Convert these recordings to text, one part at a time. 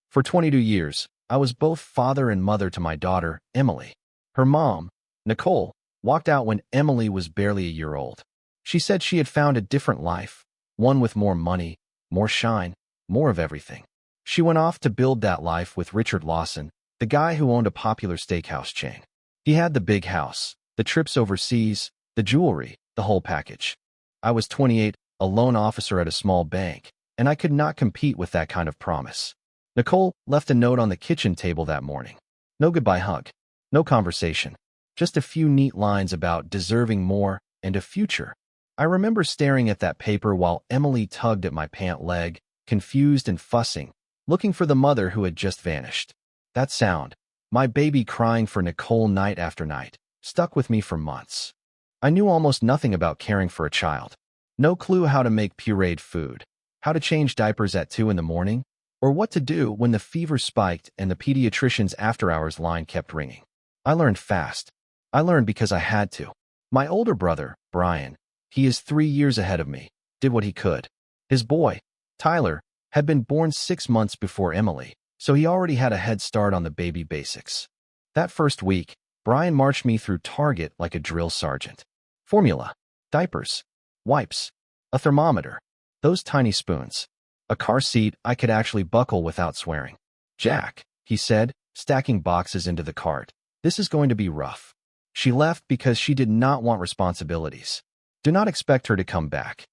For 22 years, I was both father and mother to my daughter, Emily. Her mom, Nicole, walked out when Emily was barely a year old. She said she had found a different life, one with more money, more shine, more of everything. She went off to build that life with Richard Lawson, the guy who owned a popular steakhouse chain. He had the big house, the trips overseas, the jewelry, the whole package. I was 28, a loan officer at a small bank, and I could not compete with that kind of promise. Nicole left a note on the kitchen table that morning. No goodbye hug, no conversation, just a few neat lines about deserving more and a future. I remember staring at that paper while Emily tugged at my pant leg, confused and fussing, looking for the mother who had just vanished. That sound, my baby crying for Nicole night after night, stuck with me for months. I knew almost nothing about caring for a child. No clue how to make pureed food, how to change diapers at 2 in the morning, or what to do when the fever spiked and the pediatrician's after-hours line kept ringing. I learned fast. I learned because I had to. My older brother, Brian, he is 3 years ahead of me, did what he could. His boy, Tyler, had been born 6 months before Emily, so he already had a head start on the baby basics. That first week, Brian marched me through Target like a drill sergeant. Formula, diapers, wipes, a thermometer, those tiny spoons, a car seat I could actually buckle without swearing. "Jack," he said, stacking boxes into the cart, "this is going to be rough." She left because she did not want responsibilities. Do not expect her to come back.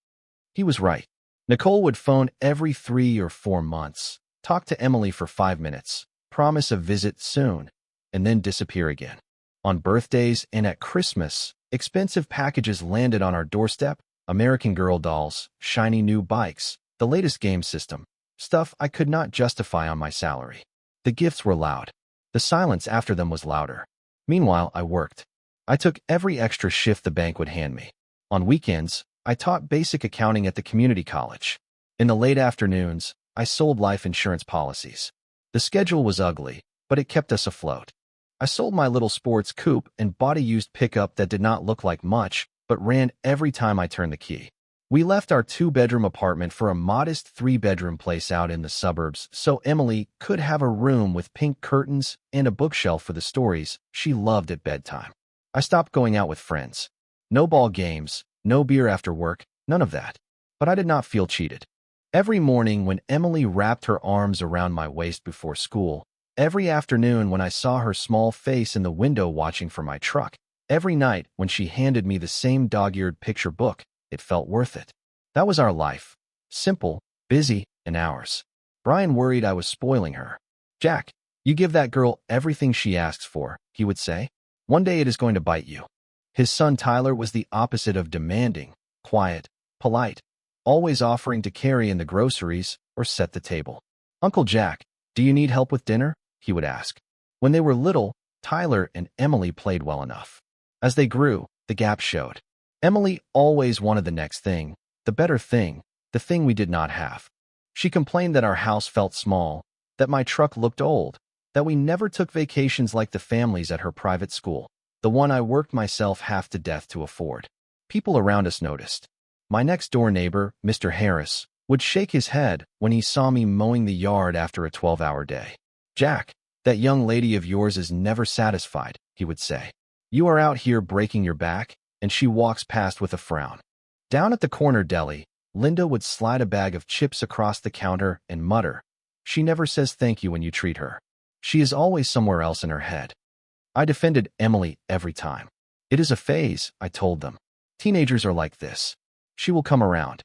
He was right. Nicole would phone every 3 or 4 months, talk to Emily for 5 minutes, promise a visit soon, and then disappear again. On birthdays and at Christmas, expensive packages landed on our doorstep: American Girl dolls, shiny new bikes, the latest game system, stuff I could not justify on my salary. The gifts were loud. The silence after them was louder. Meanwhile, I worked. I took every extra shift the bank would hand me. On weekends, I taught basic accounting at the community college. In the late afternoons, I sold life insurance policies. The schedule was ugly, but it kept us afloat. I sold my little sports coupe and bought a used pickup that did not look like much, but ran every time I turned the key. We left our 2-bedroom apartment for a modest 3-bedroom place out in the suburbs so Emily could have a room with pink curtains and a bookshelf for the stories she loved at bedtime. I stopped going out with friends. No ball games, no beer after work, none of that. But I did not feel cheated. Every morning when Emily wrapped her arms around my waist before school, every afternoon when I saw her small face in the window watching for my truck, every night when she handed me the same dog-eared picture book, it felt worth it. That was our life. Simple, busy, and ours. Brian worried I was spoiling her. "Jack, you give that girl everything she asks for," he would say. "One day it is going to bite you." His son Tyler was the opposite of demanding, quiet, polite, always offering to carry in the groceries or set the table. "Uncle Jack, do you need help with dinner?" he would ask. When they were little, Tyler and Emily played well enough. As they grew, the gap showed. Emily always wanted the next thing, the better thing, the thing we did not have. She complained that our house felt small, that my truck looked old, that we never took vacations like the families at her private school, the one I worked myself half to death to afford. People around us noticed. My next-door neighbor, Mr. Harris, would shake his head when he saw me mowing the yard after a 12-hour day. "Jack, that young lady of yours is never satisfied," he would say. "You are out here breaking your back, and she walks past with a frown." Down at the corner deli, Linda would slide a bag of chips across the counter and mutter, "She never says thank you when you treat her. She is always somewhere else in her head." I defended Emily every time. "It is a phase," I told them. "Teenagers are like this. She will come around."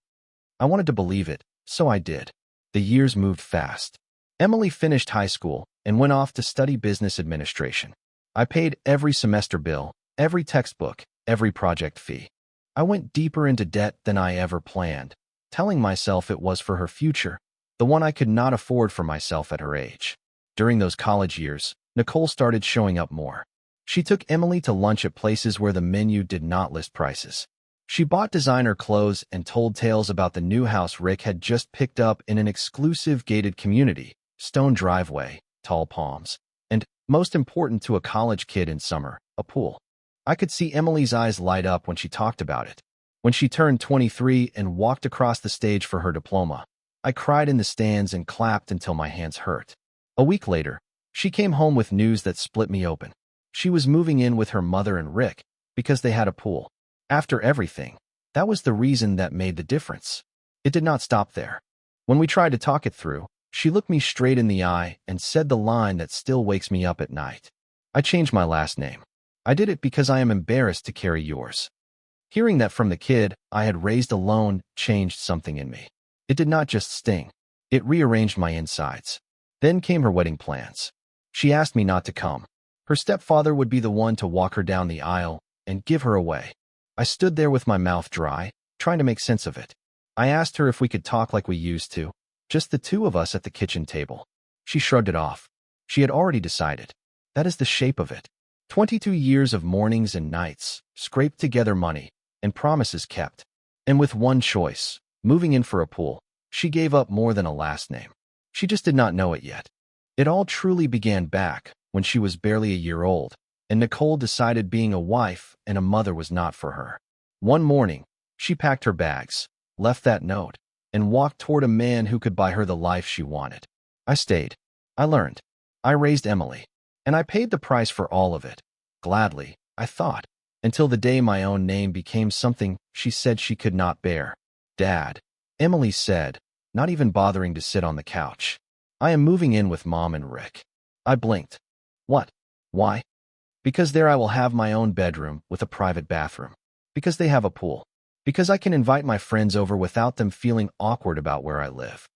I wanted to believe it, so I did. The years moved fast. Emily finished high school and went off to study business administration. I paid every semester bill, every textbook, every project fee. I went deeper into debt than I ever planned, telling myself it was for her future, the one I could not afford for myself at her age. During those college years, Nicole started showing up more. She took Emily to lunch at places where the menu did not list prices. She bought designer clothes and told tales about the new house Rick had just picked up in an exclusive gated community, stone driveway, tall palms, and, most important to a college kid in summer, a pool. I could see Emily's eyes light up when she talked about it. When she turned 23 and walked across the stage for her diploma, I cried in the stands and clapped until my hands hurt. A week later, she came home with news that split me open. She was moving in with her mother and Rick because they had a pool. After everything, that was the reason that made the difference. It did not stop there. When we tried to talk it through, she looked me straight in the eye and said the line that still wakes me up at night. I changed my last name. I did it because I am embarrassed to carry yours. Hearing that from the kid I had raised alone changed something in me. It did not just sting. It rearranged my insides. Then came her wedding plans. She asked me not to come. Her stepfather would be the one to walk her down the aisle and give her away. I stood there with my mouth dry, trying to make sense of it. I asked her if we could talk like we used to, just the two of us at the kitchen table. She shrugged it off. She had already decided. That is the shape of it. 22 years of mornings and nights, scraped together money, and promises kept. And with one choice, moving in for a pool, she gave up more than a last name. She just did not know it yet. It all truly began back when she was barely a year old, and Nicole decided being a wife and a mother was not for her. One morning, she packed her bags, left that note, and walked toward a man who could buy her the life she wanted. I stayed. I learned. I raised Emily. And I paid the price for all of it. Gladly, I thought, until the day my own name became something she said she could not bear. Dad, Emily said, not even bothering to sit on the couch. I am moving in with Mom and Rick. I blinked. What? Why? Because there I will have my own bedroom with a private bathroom. Because they have a pool. Because I can invite my friends over without them feeling awkward about where I live.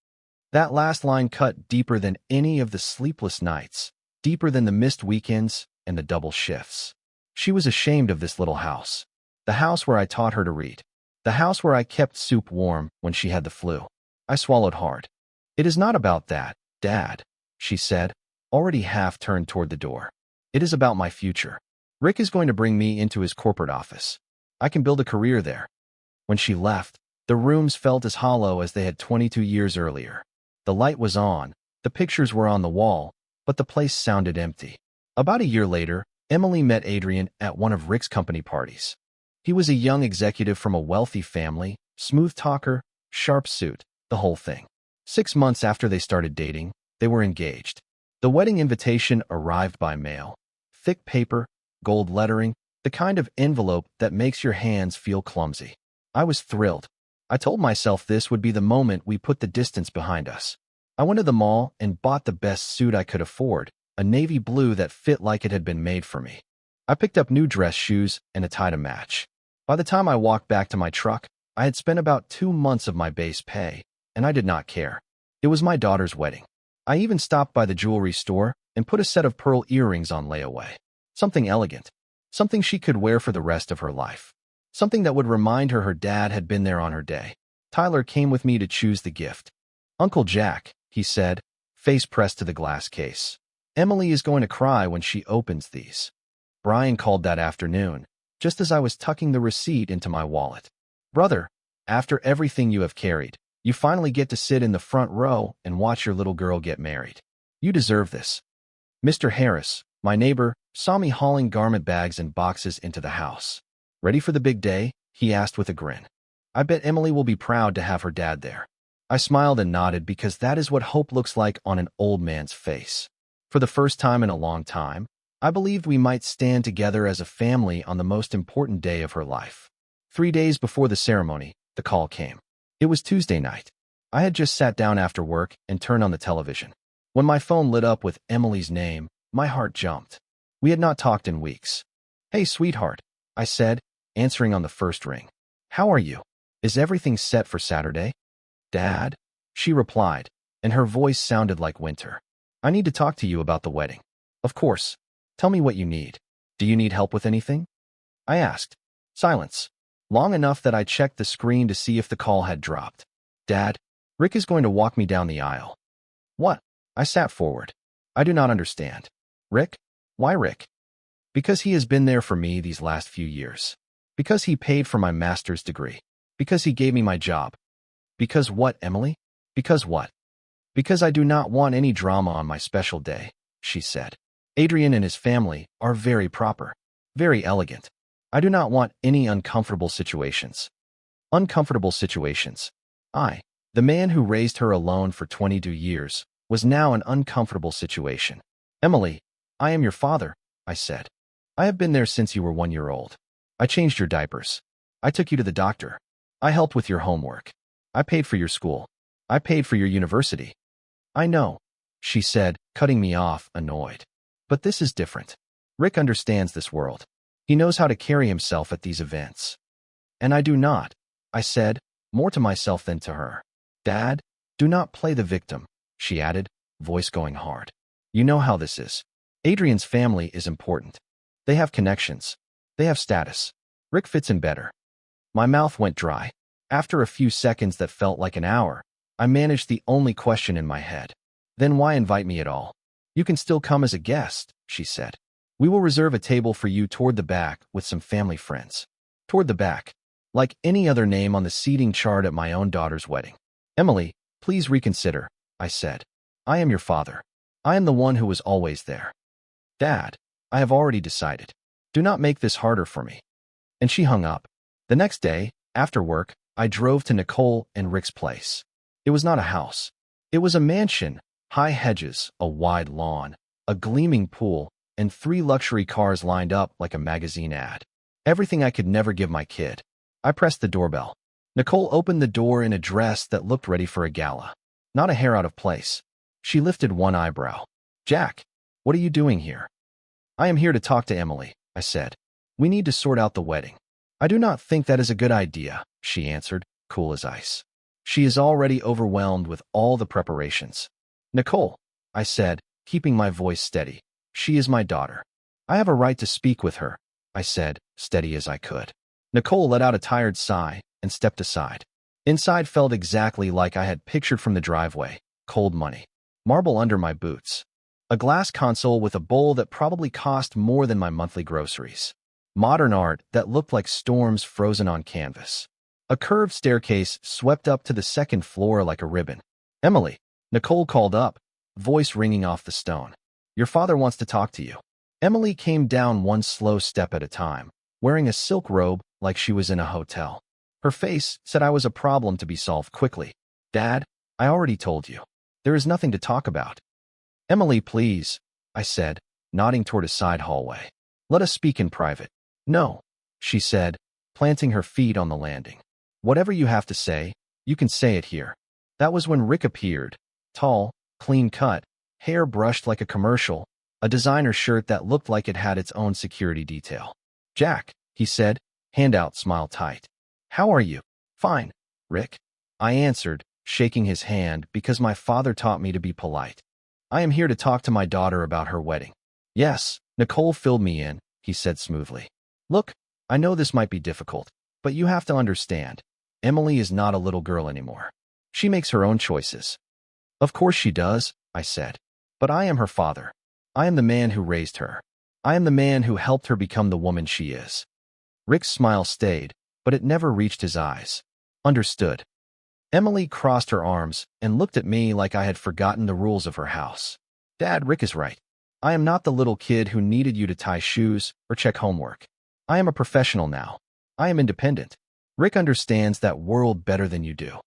That last line cut deeper than any of the sleepless nights, deeper than the missed weekends and the double shifts. She was ashamed of this little house. The house where I taught her to read. The house where I kept soup warm when she had the flu. I swallowed hard. It is not about that, Dad, she said, already half turned toward the door. It is about my future. Rick is going to bring me into his corporate office. I can build a career there. When she left, the rooms felt as hollow as they had 22 years earlier. The light was on, the pictures were on the wall, but the place sounded empty. About a year later, Emily met Adrian at one of Rick's company parties. He was a young executive from a wealthy family, smooth talker, sharp suit, the whole thing. 6 months after they started dating, they were engaged. The wedding invitation arrived by mail. Thick paper, gold lettering, the kind of envelope that makes your hands feel clumsy. I was thrilled. I told myself this would be the moment we put the distance behind us. I went to the mall and bought the best suit I could afford, a navy blue that fit like it had been made for me. I picked up new dress shoes and a tie to match. By the time I walked back to my truck, I had spent about 2 months of my base pay, and I did not care. It was my daughter's wedding. I even stopped by the jewelry store and put a set of pearl earrings on layaway. Something elegant. Something she could wear for the rest of her life. Something that would remind her dad had been there on her day. Tyler came with me to choose the gift. Uncle Jack, he said, face pressed to the glass case. Emily is going to cry when she opens these. Brian called that afternoon, just as I was tucking the receipt into my wallet. Brother, after everything you have carried, you finally get to sit in the front row and watch your little girl get married. You deserve this. Mr. Harris, my neighbor, saw me hauling garment bags and boxes into the house. Ready for the big day? He asked with a grin. I bet Emily will be proud to have her dad there. I smiled and nodded because that is what hope looks like on an old man's face. For the first time in a long time, I believed we might stand together as a family on the most important day of her life. 3 days before the ceremony, the call came. It was Tuesday night. I had just sat down after work and turned on the television. When my phone lit up with Emily's name, my heart jumped. We had not talked in weeks. Hey, sweetheart, I said, answering on the first ring. How are you? Is everything set for Saturday? Dad? She replied, and her voice sounded like winter. I need to talk to you about the wedding. Of course. Tell me what you need. Do you need help with anything? I asked. Silence. Long enough that I checked the screen to see if the call had dropped. Dad, Rick is going to walk me down the aisle. What? I sat forward. I do not understand. Rick? Why Rick? Because he has been there for me these last few years. Because he paid for my master's degree. Because he gave me my job. Because what, Emily? Because what? Because I do not want any drama on my special day, she said. Adrian and his family are very proper, very elegant. I do not want any uncomfortable situations. Uncomfortable situations. I, the man who raised her alone for 22 years, was now an uncomfortable situation. Emily, I am your father, I said. I have been there since you were 1 year old. I changed your diapers. I took you to the doctor. I helped with your homework. I paid for your school. I paid for your university. I know, she said, cutting me off, annoyed. But this is different. Rick understands this world. He knows how to carry himself at these events. And I do not, I said, more to myself than to her. Dad, do not play the victim, she added, voice going hard. You know how this is. Adrian's family is important. They have connections. They have status. Rick fits in better. My mouth went dry. After a few seconds that felt like an hour, I managed the only question in my head. Then why invite me at all? You can still come as a guest, she said. We will reserve a table for you toward the back with some family friends. Toward the back. Like any other name on the seating chart at my own daughter's wedding. Emily, please reconsider, I said. I am your father. I am the one who was always there. Dad, I have already decided. Do not make this harder for me. And she hung up. The next day, after work, I drove to Nicole and Rick's place. It was not a house. It was a mansion, high hedges, a wide lawn, a gleaming pool, and 3 luxury cars lined up like a magazine ad. Everything I could never give my kid. I pressed the doorbell. Nicole opened the door in a dress that looked ready for a gala. Not a hair out of place. She lifted one eyebrow. Jack, what are you doing here? I am here to talk to Emily, I said. We need to sort out the wedding. I do not think that is a good idea, she answered, cool as ice. She is already overwhelmed with all the preparations. Nicole, I said, keeping my voice steady. She is my daughter. I have a right to speak with her, I said, steady as I could. Nicole let out a tired sigh and stepped aside. Inside felt exactly like I had pictured from the driveway. Cold money. Marble under my boots. A glass console with a bowl that probably cost more than my monthly groceries. Modern art that looked like storms frozen on canvas. A curved staircase swept up to the second floor like a ribbon. Emily, Nicole called up, voice ringing off the stone. Your father wants to talk to you. Emily came down one slow step at a time, wearing a silk robe like she was in a hotel. Her face said I was a problem to be solved quickly. Dad, I already told you. There is nothing to talk about. Emily, please, I said, nodding toward a side hallway. Let us speak in private. No, she said, planting her feet on the landing. Whatever you have to say, you can say it here. That was when Rick appeared. Tall, clean cut, hair brushed like a commercial, a designer shirt that looked like it had its own security detail. Jack, he said, hand out, smile tight. How are you? Fine, Rick. I answered, shaking his hand because my father taught me to be polite. I am here to talk to my daughter about her wedding. Yes, Nicole filled me in, he said smoothly. Look, I know this might be difficult, but you have to understand. Emily is not a little girl anymore. She makes her own choices. Of course she does, I said. But I am her father. I am the man who raised her. I am the man who helped her become the woman she is. Rick's smile stayed, but it never reached his eyes. Understood. Emily crossed her arms and looked at me like I had forgotten the rules of her house. Dad, Rick is right. I am not the little kid who needed you to tie shoes or check homework. I am a professional now. I am independent. Rick understands that world better than you do.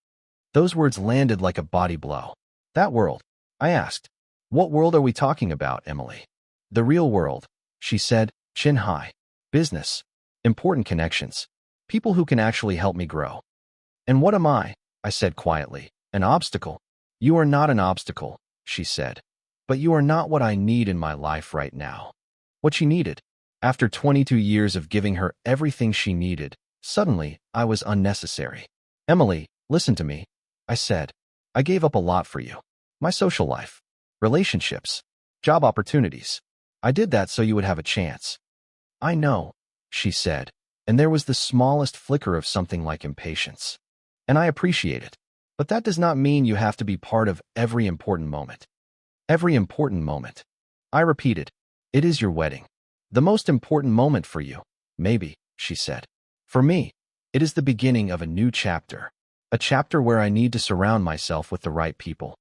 Those words landed like a body blow. That world? I asked. What world are we talking about, Emily? The real world, she said, chin high. Business. Important connections. People who can actually help me grow. And what am I? I said quietly. An obstacle? You are not an obstacle, she said. But you are not what I need in my life right now. What she needed. After 22 years of giving her everything she needed, suddenly I was unnecessary. Emily, listen to me, I said. I gave up a lot for you. My social life. Relationships. Job opportunities. I did that so you would have a chance. I know, she said, and there was the smallest flicker of something like impatience. And I appreciate it. But that does not mean you have to be part of every important moment. Every important moment. I repeated, it is your wedding. The most important moment for you, maybe, she said. For me, it is the beginning of a new chapter. A chapter where I need to surround myself with the right people.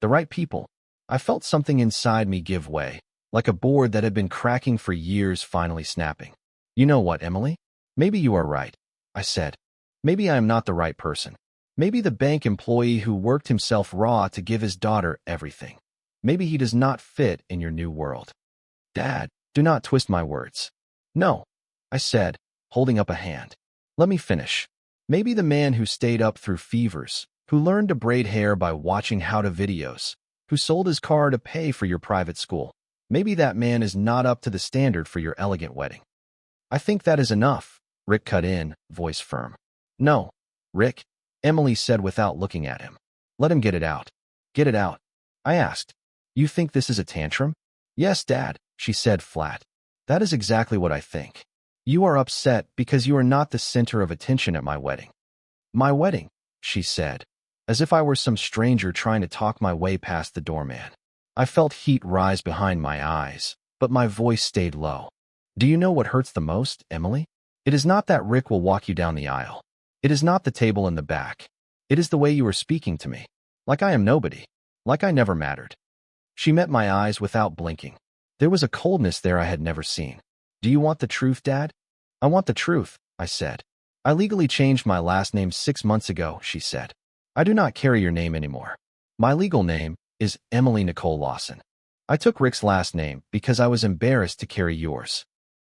The right people. I felt something inside me give way, like a board that had been cracking for years finally snapping. You know what, Emily? Maybe you are right, I said. Maybe I am not the right person. Maybe the bank employee who worked himself raw to give his daughter everything. Maybe he does not fit in your new world. Dad, do not twist my words. No, I said, holding up a hand. Let me finish. Maybe the man who stayed up through fevers, who learned to braid hair by watching how-to videos, who sold his car to pay for your private school. Maybe that man is not up to the standard for your elegant wedding. I think that is enough, Rick cut in, voice firm. No, Rick, Emily said without looking at him. Let him get it out. Get it out. I asked. You think this is a tantrum? Yes, Dad, she said flat. That is exactly what I think. You are upset because you are not the center of attention at my wedding. My wedding, she said, as if I were some stranger trying to talk my way past the doorman. I felt heat rise behind my eyes, but my voice stayed low. Do you know what hurts the most, Emily? It is not that Rick will walk you down the aisle. It is not the table in the back. It is the way you are speaking to me. Like I am nobody. Like I never mattered. She met my eyes without blinking. There was a coldness there I had never seen. Do you want the truth, Dad? I want the truth, I said. I legally changed my last name 6 months ago, she said. I do not carry your name anymore. My legal name is Emily Nicole Lawson. I took Rick's last name because I was embarrassed to carry yours.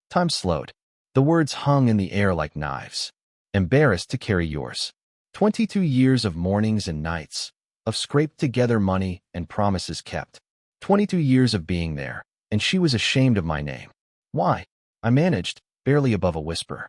Time slowed. The words hung in the air like knives. Embarrassed to carry yours. 22 years of mornings and nights, of scraped-together money and promises kept. 22 years of being there, and she was ashamed of my name. Why? I managed, barely above a whisper.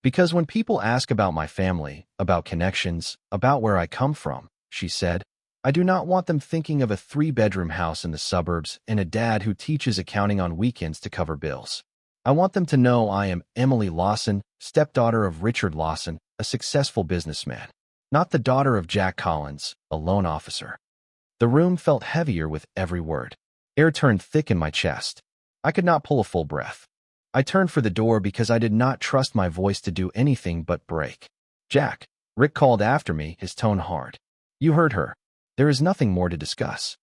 Because when people ask about my family, about connections, about where I come from, she said, I do not want them thinking of a 3-bedroom house in the suburbs and a dad who teaches accounting on weekends to cover bills. I want them to know I am Emily Lawson, stepdaughter of Richard Lawson, a successful businessman, not the daughter of Jack Collins, a loan officer. The room felt heavier with every word. Air turned thick in my chest. I could not pull a full breath. I turned for the door because I did not trust my voice to do anything but break. Jack, Rick called after me, his tone hard. You heard her. There is nothing more to discuss.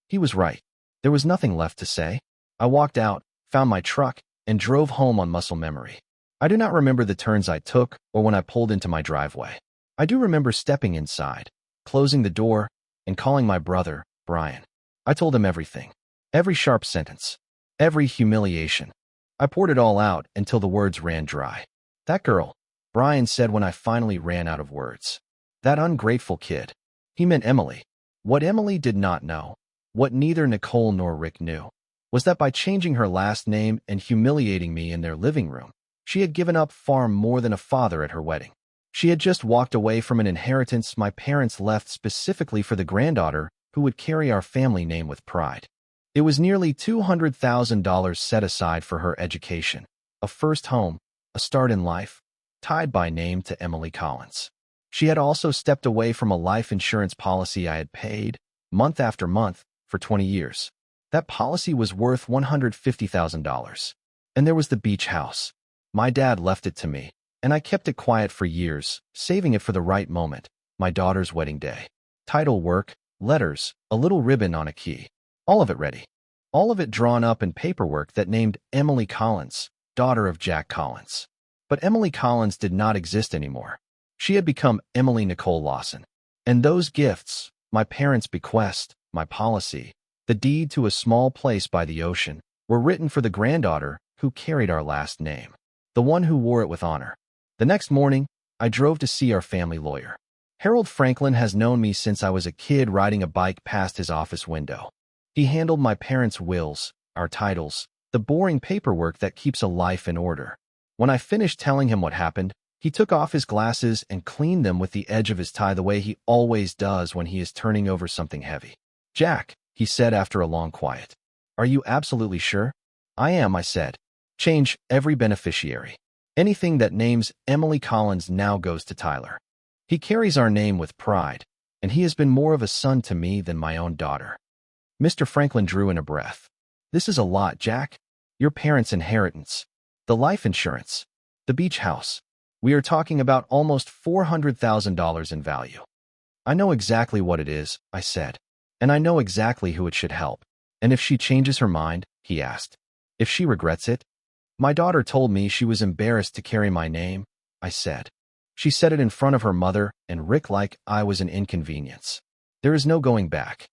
He was right. There was nothing left to say. I walked out, found my truck, and drove home on muscle memory. I do not remember the turns I took or when I pulled into my driveway. I do remember stepping inside, closing the door, and calling my brother, Brian. I told him everything. Every sharp sentence. Every humiliation. I poured it all out until the words ran dry. That girl, Brian said when I finally ran out of words. That ungrateful kid. He meant Emily. What Emily did not know, what neither Nicole nor Rick knew, was that by changing her last name and humiliating me in their living room, she had given up far more than a father at her wedding. She had just walked away from an inheritance my parents left specifically for the granddaughter who would carry our family name with pride. It was nearly $200,000 set aside for her education, a first home, a start in life, tied by name to Emily Collins. She had also stepped away from a life insurance policy I had paid, month after month, for 20 years. That policy was worth $150,000. And there was the beach house. My dad left it to me, and I kept it quiet for years, saving it for the right moment, my daughter's wedding day. Title work, letters, a little ribbon on a key. All of it ready. All of it drawn up in paperwork that named Emily Collins, daughter of Jack Collins. But Emily Collins did not exist anymore. She had become Emily Nicole Lawson. And those gifts, my parents' bequest, my policy, the deed to a small place by the ocean, were written for the granddaughter who carried our last name, the one who wore it with honor. The next morning, I drove to see our family lawyer. Harold Franklin has known me since I was a kid riding a bike past his office window. He handled my parents' wills, our titles, the boring paperwork that keeps a life in order. When I finished telling him what happened, he took off his glasses and cleaned them with the edge of his tie the way he always does when he is turning over something heavy. Jack, he said after a long quiet. Are you absolutely sure? I am, I said. Change every beneficiary. Anything that names Emily Collins now goes to Tyler. He carries our name with pride, and he has been more of a son to me than my own daughter. Mr. Franklin drew in a breath. This is a lot, Jack. Your parents' inheritance. The life insurance. The beach house. We are talking about almost $400,000 in value. I know exactly what it is, I said. And I know exactly who it should help. And if she changes her mind, he asked. If she regrets it? My daughter told me she was embarrassed to carry my name, I said. She said it in front of her mother and Rick like I was an inconvenience. There is no going back.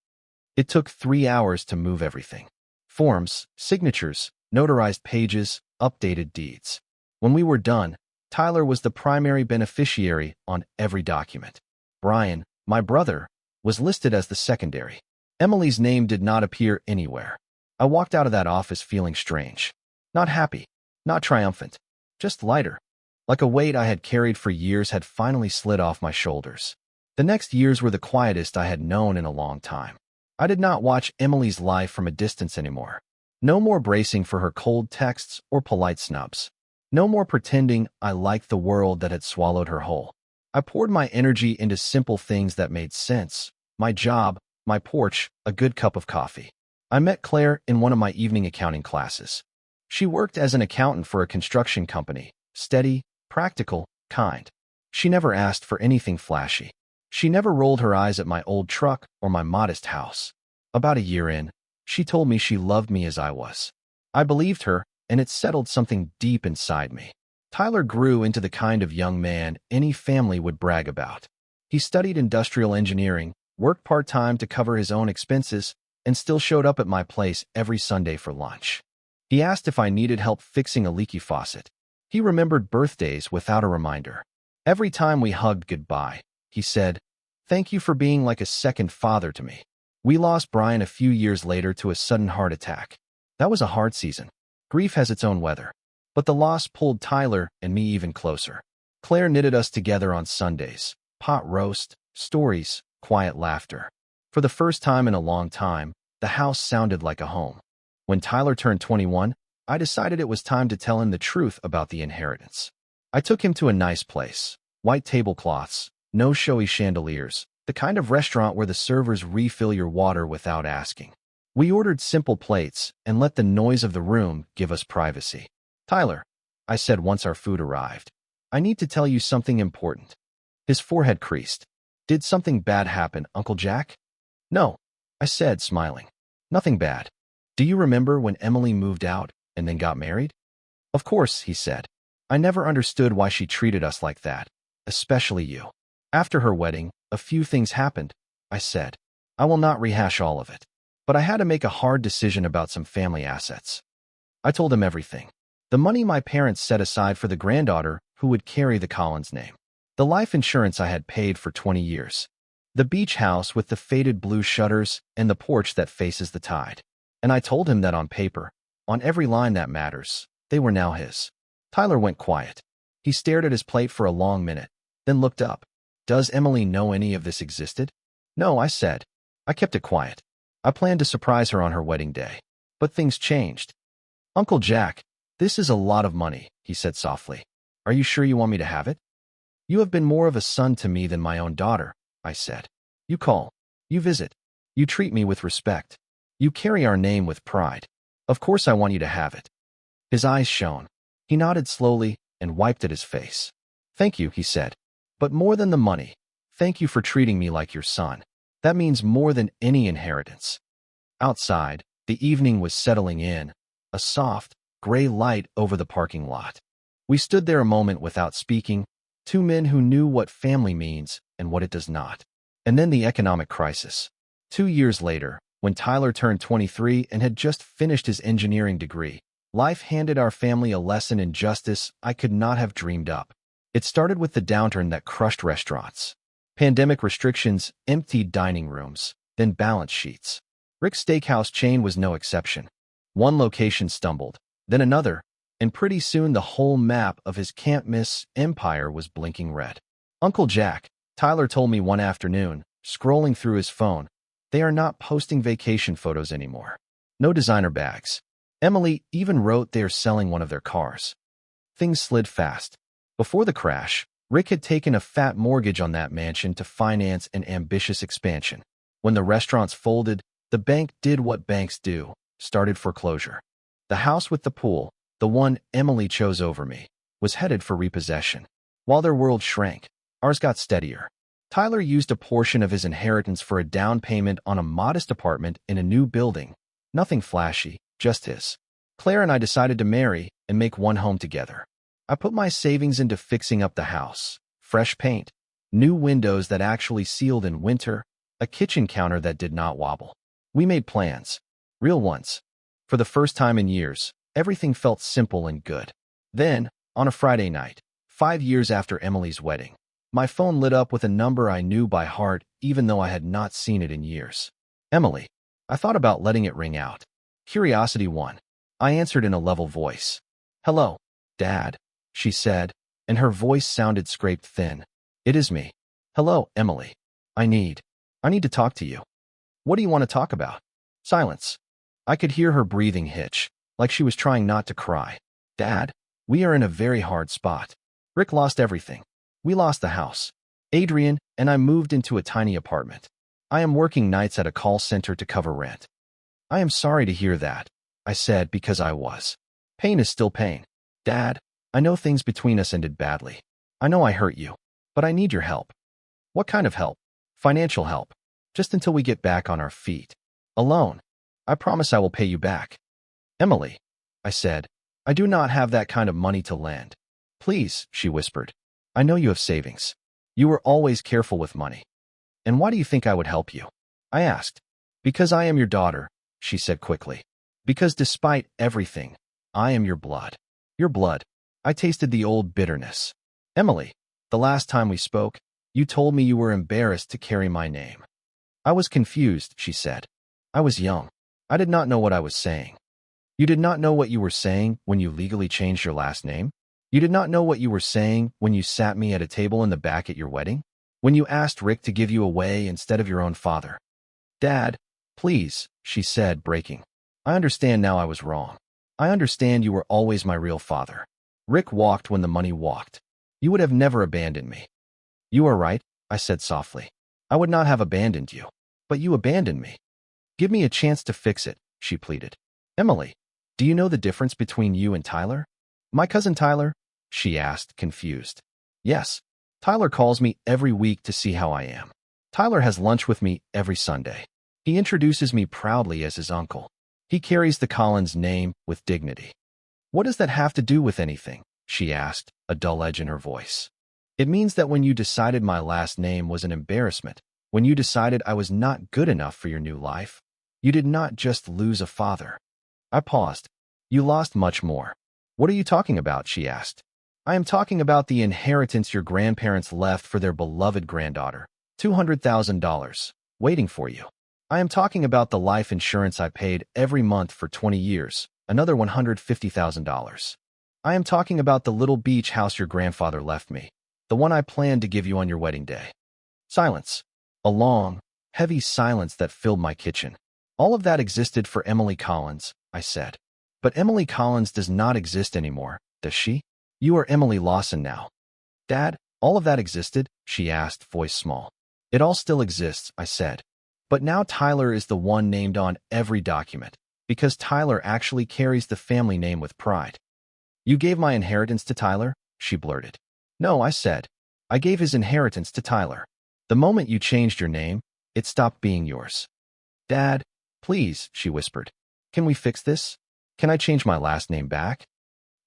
It took 3 hours to move everything. Forms, signatures, notarized pages, updated deeds. When we were done, Tyler was the primary beneficiary on every document. Brian, my brother, was listed as the secondary. Emily's name did not appear anywhere. I walked out of that office feeling strange. Not happy, not triumphant, just lighter. Like a weight I had carried for years had finally slid off my shoulders. The next years were the quietest I had known in a long time. I did not watch Emily's life from a distance anymore. No more bracing for her cold texts or polite snubs. No more pretending I liked the world that had swallowed her whole. I poured my energy into simple things that made sense. My job, my porch, a good cup of coffee. I met Claire in one of my evening accounting classes. She worked as an accountant for a construction company, steady, practical, kind. She never asked for anything flashy. She never rolled her eyes at my old truck or my modest house. About a year in, she told me she loved me as I was. I believed her, and it settled something deep inside me. Tyler grew into the kind of young man any family would brag about. He studied industrial engineering, worked part-time to cover his own expenses, and still showed up at my place every Sunday for lunch. He asked if I needed help fixing a leaky faucet. He remembered birthdays without a reminder. Every time we hugged goodbye, he said, "Thank you for being like a second father to me." We lost Brian a few years later to a sudden heart attack. That was a hard season. Grief has its own weather. But the loss pulled Tyler and me even closer. Claire knitted us together on Sundays. Pot roast, stories, quiet laughter. For the first time in a long time, the house sounded like a home. When Tyler turned 21, I decided it was time to tell him the truth about the inheritance. I took him to a nice place. White tablecloths, no showy chandeliers, the kind of restaurant where the servers refill your water without asking. We ordered simple plates and let the noise of the room give us privacy. "Tyler," I said once our food arrived, "I need to tell you something important." His forehead creased. "Did something bad happen, Uncle Jack?" "No," I said, smiling. "Nothing bad. Do you remember when Emily moved out and then got married?" "Of course," he said. "I never understood why she treated us like that, especially you." "After her wedding, a few things happened," I said. "I will not rehash all of it. But I had to make a hard decision about some family assets." I told him everything. The money my parents set aside for the granddaughter who would carry the Collins name. The life insurance I had paid for 20 years. The beach house with the faded blue shutters and the porch that faces the tide. And I told him that on paper, on every line that matters, they were now his. Tyler went quiet. He stared at his plate for a long minute, then looked up. "Does Emily know any of this existed?" "No," I said. "I kept it quiet. I planned to surprise her on her wedding day. But things changed." "Uncle Jack, this is a lot of money," he said softly. "Are you sure you want me to have it?" "You have been more of a son to me than my own daughter," I said. "You call. You visit. You treat me with respect. You carry our name with pride. Of course I want you to have it." His eyes shone. He nodded slowly and wiped at his face. "Thank you," he said. "But more than the money, thank you for treating me like your son. That means more than any inheritance." Outside, the evening was settling in, a soft, gray light over the parking lot. We stood there a moment without speaking, two men who knew what family means and what it does not. And then the economic crisis. 2 years later, when Tyler turned 23 and had just finished his engineering degree, life handed our family a lesson in justice I could not have dreamed up. It started with the downturn that crushed restaurants. Pandemic restrictions emptied dining rooms, then balance sheets. Rick's steakhouse chain was no exception. One location stumbled, then another, and pretty soon the whole map of his can't-miss empire was blinking red. "Uncle Jack," Tyler told me one afternoon, scrolling through his phone, "they are not posting vacation photos anymore. No designer bags. Emily even wrote they are selling one of their cars." Things slid fast. Before the crash, Rick had taken a fat mortgage on that mansion to finance an ambitious expansion. When the restaurants folded, the bank did what banks do, started foreclosure. The house with the pool, the one Emily chose over me, was headed for repossession. While their world shrank, ours got steadier. Tyler used a portion of his inheritance for a down payment on a modest apartment in a new building. Nothing flashy, just his. Claire and I decided to marry and make one home together. I put my savings into fixing up the house, fresh paint, new windows that actually sealed in winter, a kitchen counter that did not wobble. We made plans. Real ones. For the first time in years, everything felt simple and good. Then, on a Friday night, 5 years after Emily's wedding, my phone lit up with a number I knew by heart even though I had not seen it in years. Emily. I thought about letting it ring out. Curiosity won. I answered in a level voice. Hello, Dad, she said, and her voice sounded scraped thin. It is me. Hello, Emily. I need to talk to you. What do you want to talk about? Silence. I could hear her breathing hitch, like she was trying not to cry. Dad, we are in a very hard spot. Rick lost everything. We lost the house. Adrian and I moved into a tiny apartment. I am working nights at a call center to cover rent. I am sorry to hear that, I said because I was. Pain is still pain. Dad, I know things between us ended badly. I know I hurt you, but I need your help. What kind of help? Financial help. Just until we get back on our feet. A loan. I promise I will pay you back. Emily, I said, I do not have that kind of money to lend. Please, she whispered. I know you have savings. You were always careful with money. And why do you think I would help you? I asked. Because I am your daughter, she said quickly. Because despite everything, I am your blood. Your blood. I tasted the old bitterness. Emily, the last time we spoke, you told me you were embarrassed to carry my name. I was confused, she said. I was young. I did not know what I was saying. You did not know what you were saying when you legally changed your last name? You did not know what you were saying when you sat me at a table in the back at your wedding? When you asked Rick to give you away instead of your own father? Dad, please, she said, breaking. I understand now I was wrong. I understand you were always my real father. Rick walked when the money walked. You would have never abandoned me. You are right, I said softly. I would not have abandoned you. But you abandoned me. Give me a chance to fix it, she pleaded. Emily, do you know the difference between you and Tyler? My cousin Tyler? She asked, confused. Yes. Tyler calls me every week to see how I am. Tyler has lunch with me every Sunday. He introduces me proudly as his uncle. He carries the Collins name with dignity. What does that have to do with anything? She asked, a dull edge in her voice. It means that when you decided my last name was an embarrassment, when you decided I was not good enough for your new life, you did not just lose a father. I paused. You lost much more. What are you talking about? She asked. I am talking about the inheritance your grandparents left for their beloved granddaughter, $200,000, waiting for you. I am talking about the life insurance I paid every month for 20 years, another $150,000. I am talking about the little beach house your grandfather left me, the one I planned to give you on your wedding day. Silence. A long, heavy silence that filled my kitchen. All of that existed for Emily Collins, I said. But Emily Collins does not exist anymore, does she? You are Emily Lawson now. Dad, all of that existed? She asked, voice small. It all still exists, I said. But now Tyler is the one named on every document, because Tyler actually carries the family name with pride. You gave my inheritance to Tyler? She blurted. No, I said. I gave his inheritance to Tyler. The moment you changed your name, it stopped being yours. Dad, please, she whispered. Can we fix this? Can I change my last name back?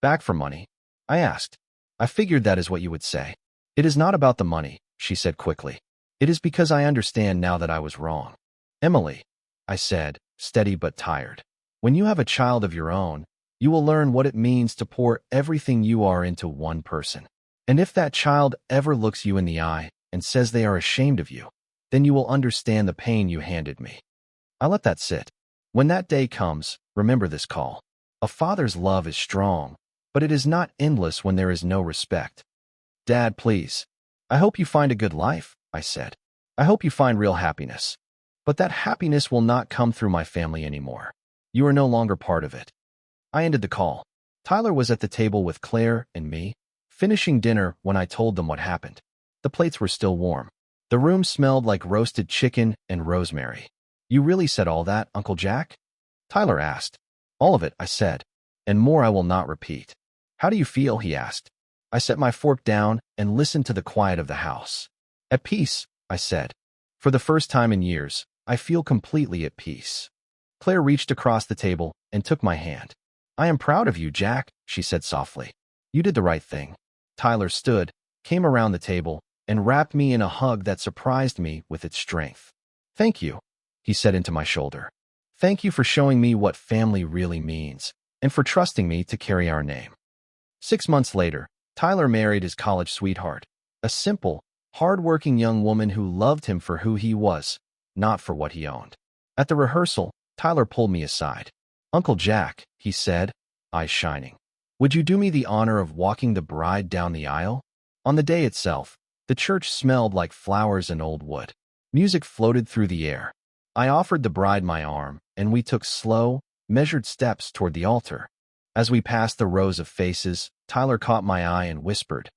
Back for money? I asked. I figured that is what you would say. It is not about the money, she said quickly. It is because I understand now that I was wrong. Emily, I said, steady but tired. When you have a child of your own, you will learn what it means to pour everything you are into one person. And if that child ever looks you in the eye and says they are ashamed of you, then you will understand the pain you handed me. I let that sit. When that day comes, remember this call. A father's love is strong, but it is not endless when there is no respect. Dad, please. I hope you find a good life, I said. I hope you find real happiness. But that happiness will not come through my family anymore. You are no longer part of it. I ended the call. Tyler was at the table with Claire and me, finishing dinner when I told them what happened. The plates were still warm. The room smelled like roasted chicken and rosemary. You really said all that, Uncle Jack? Tyler asked. All of it, I said. And more I will not repeat. How do you feel? He asked. I set my fork down and listened to the quiet of the house. At peace, I said. For the first time in years, I feel completely at peace. Claire reached across the table and took my hand. I am proud of you, Jack, she said softly. You did the right thing. Tyler stood, came around the table and wrapped me in a hug that surprised me with its strength. "Thank you," he said into my shoulder. "Thank you for showing me what family really means, and for trusting me to carry our name." 6 months later, Tyler married his college sweetheart, a simple, hard-working young woman who loved him for who he was, not for what he owned. At the rehearsal, Tyler pulled me aside. "Uncle Jack," he said, eyes shining, "would you do me the honor of walking the bride down the aisle?" On the day itself, the church smelled like flowers and old wood. Music floated through the air. I offered the bride my arm, and we took slow, measured steps toward the altar. As we passed the rows of faces, Tyler caught my eye and whispered,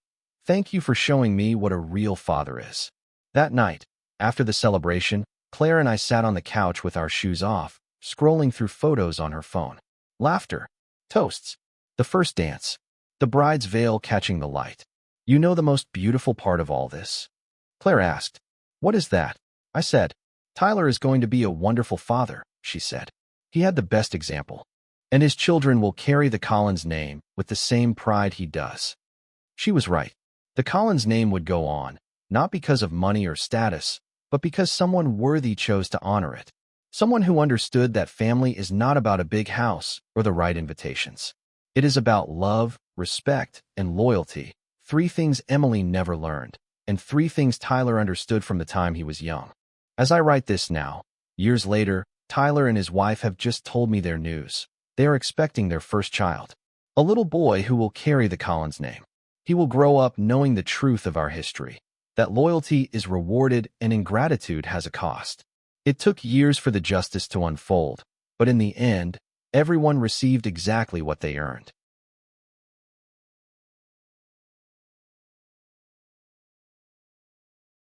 "Thank you for showing me what a real father is." That night, after the celebration, Claire and I sat on the couch with our shoes off, scrolling through photos on her phone. Laughter, toasts, the first dance, the bride's veil catching the light. "You know the most beautiful part of all this?" Claire asked. "What is that?" I said. "Tyler is going to be a wonderful father," she said. "He had the best example. And his children will carry the Collins name with the same pride he does." She was right. The Collins name would go on, not because of money or status, but because someone worthy chose to honor it. Someone who understood that family is not about a big house or the right invitations. It is about love, respect, and loyalty, 3 things Emily never learned, and 3 things Tyler understood from the time he was young. As I write this now, years later, Tyler and his wife have just told me their news. They are expecting their first child, a little boy who will carry the Collins name. He will grow up knowing the truth of our history, that loyalty is rewarded and ingratitude has a cost. It took years for the justice to unfold, but in the end, everyone received exactly what they earned.